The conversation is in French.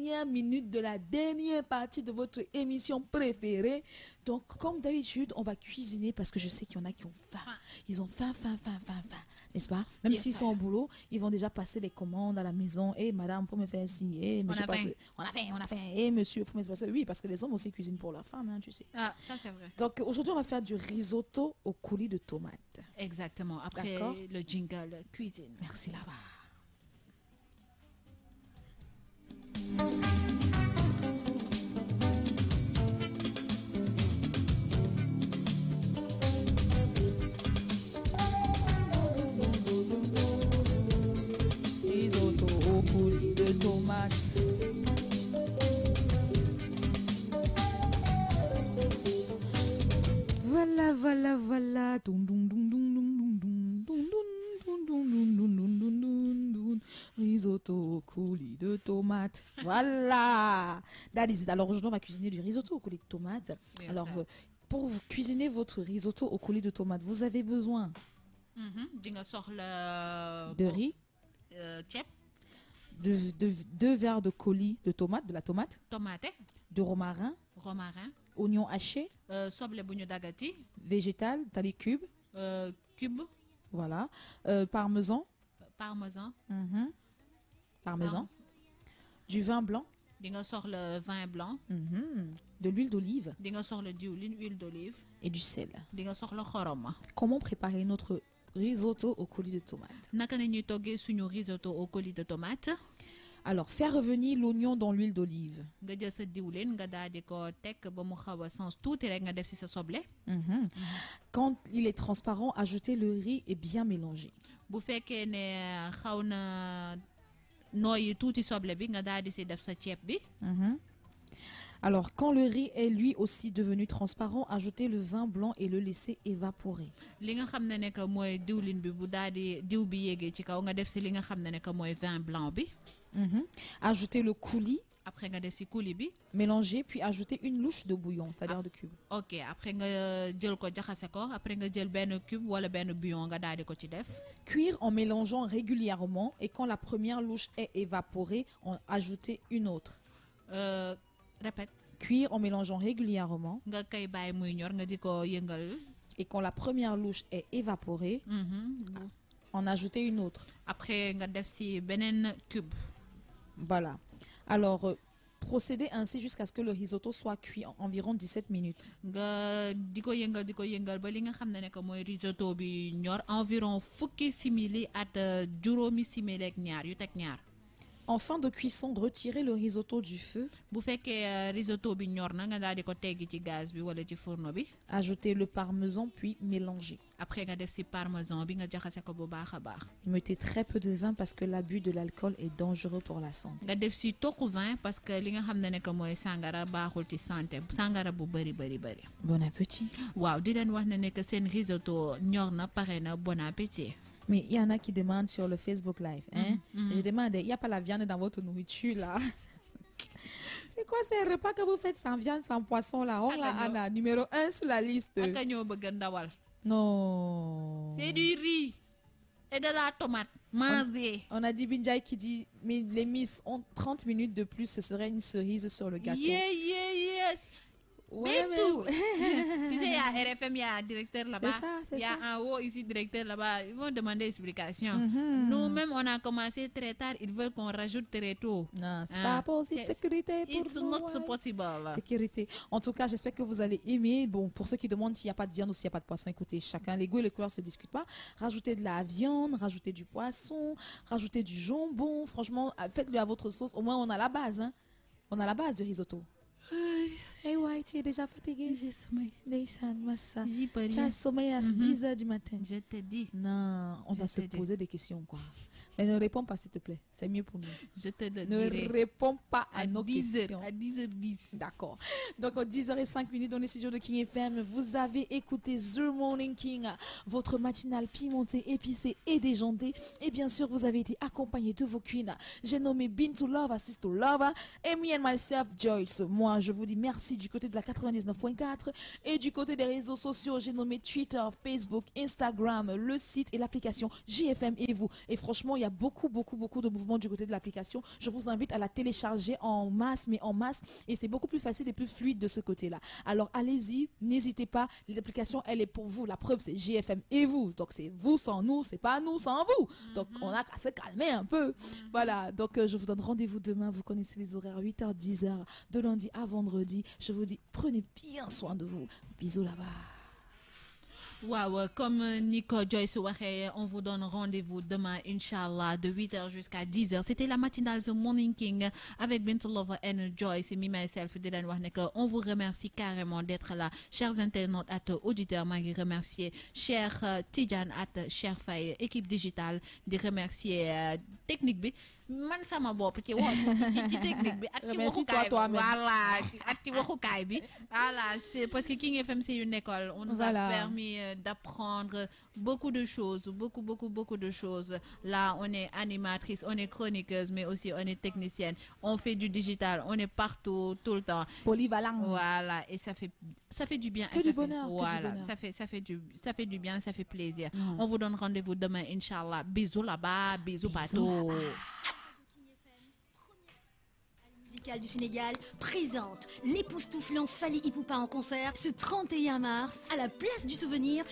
dernière minute de la dernière partie de votre émission préférée. Donc, comme d'habitude, on va cuisiner parce que je sais qu'il y en a qui ont faim. Ils ont faim, n'est-ce pas? Même s'ils sont au boulot, ils vont déjà passer les commandes à la maison. Et madame, faut me faire ci. Et monsieur, on a faim. Et monsieur, faut me faire ça. Oui, parce que les hommes aussi cuisinent pour leurs femmes, hein, tu sais. Ah, ça c'est vrai. Donc, aujourd'hui, on va faire du risotto au coulis de tomates. Exactement. Après le jingle cuisine. Merci là-bas. Risotto au coulis de tomates. Voilà. Risotto au coulis de tomates. Voilà. Alors aujourd'hui, on va cuisiner du risotto au coulis de tomates. Alors, pour cuisiner votre risotto au coulis de tomates, vous avez besoin de riz, deux verres de coulis de tomates, de la tomate, de romarin, oignon haché, végétal, t'as les cubes, voilà, parmesan, du vin blanc, de l'huile d'olive et du sel. Comment préparer notre risotto au coulis de tomates? Alors, faire revenir l'oignon dans l'huile d'olive. Quand il est transparent, ajoutez le riz et bien mélanger. Alors, quand le riz est lui aussi devenu transparent, ajoutez le vin blanc et le laissez évaporer. Ajoutez le coulis. Mélangez puis ajoutez une louche de bouillon, c'est-à-dire de cube. Ok, après Cuire en mélangeant régulièrement et quand la première louche est évaporée, ajoutez une autre. Répète. Cuire en mélangeant régulièrement et quand la première louche est évaporée, en ajouter une autre. Après, cube. Voilà. Alors, procédez ainsi jusqu'à ce que le risotto soit cuit en environ 17 minutes. En fin de cuisson, retirez le risotto du feu. Ajoutez le parmesan puis mélangez. Mettez très peu de vin parce que l'abus de l'alcool est dangereux pour la santé. Bon appétit. Bon appétit. Mais il y en a qui demandent sur le Facebook Live. Je demande, il n'y a pas la viande dans votre nourriture là? C'est quoi ces repas que vous faites sans viande, sans poisson là? On l'a Anna, numéro 1 sur la liste. Non. C'est du riz et de la tomate. On a dit Binjai qui dit, mais les miss ont 30 minutes de plus, ce serait une cerise sur le gâteau. Yes. Ouais, mais... Tu sais, il y a RFM, il y a un directeur là-bas. C'est ça. Il y a un haut ici, directeur là-bas. Ils vont demander explication. Nous-mêmes, on a commencé très tard. Ils veulent qu'on rajoute très tôt. Non, c'est pas possible. Sécurité pour It's not possible. Sécurité. En tout cas, j'espère que vous allez aimer. Bon, pour ceux qui demandent s'il n'y a pas de viande ou s'il n'y a pas de poisson, écoutez, chacun, les goûts et les couleurs se discutent pas. Rajoutez de la viande, rajoutez du poisson, rajoutez du jambon. Franchement, faites-le à votre sauce. Au moins, on a la base. Hein. On a la base du risotto. Hey, ouais, tu es déjà fatigué? J'ai sommeil. Neysan, Massa. Tu as sommeil à 10h du matin. Je te dis. Non, on doit se poser des questions, quoi. Mais ne réponds pas, s'il te plaît. C'est mieux pour nous. Je te donne. Ne réponds pas à nos questions. À 10h10. D'accord. Donc, à 10h05 dans les studios de King FM, vous avez écouté The Morning King, votre matinale pimentée, épicée et déjantée. Et bien sûr, vous avez été accompagné de vos queens. J'ai nommé Bintou Love, Assist to Love, et me and myself, Joyce. Moi, je vous dis merci du côté de la 99.4 et du côté des réseaux sociaux. J'ai nommé Twitter, Facebook, Instagram, le site et l'application JFM et vous. Et franchement, il y a beaucoup de mouvements du côté de l'application. Je vous invite à la télécharger en masse, mais en masse. Et c'est beaucoup plus facile et plus fluide de ce côté-là. Alors, allez-y, n'hésitez pas. L'application, elle est pour vous. La preuve, c'est GFM et vous. Donc, c'est vous sans nous, c'est pas nous sans vous. Donc, on a qu'à se calmer un peu. Voilà. Donc, je vous donne rendez-vous demain. Vous connaissez les horaires 8h, 10h, de lundi à vendredi. Je vous dis, prenez bien soin de vous. Bisous là-bas. Wow, comme Nico Joyce Wahe, on vous donne rendez-vous demain, Inch'Allah, de 8h jusqu'à 10h. C'était la matinale The Morning King avec Bintou Lover and Joyce et me, myself, Dylan Wahneke. On vous remercie carrément d'être là. Chers internautes, auditeurs, je remercier. Chers Tidjan, chers Faye, équipe digitale, de remercier technique B. Man sama bop ci technique bi ak ci waxukaay bi voilà ak ci waxukaay bi voilà c'est parce que King FM c'est une école on nous a permis d'apprendre beaucoup de choses beaucoup de choses là on est animatrice on est chroniqueuse mais aussi on est technicienne on fait du digital on est partout tout le temps polyvalent voilà et ça fait du bien que du bonheur voilà ça fait du bien ça fait plaisir on vous donne rendez-vous demain Inch'Allah bisous là-bas bisous partout du Sénégal présente l'époustouflant Fally Ipupa en concert ce 31 mars à la place du Souvenir.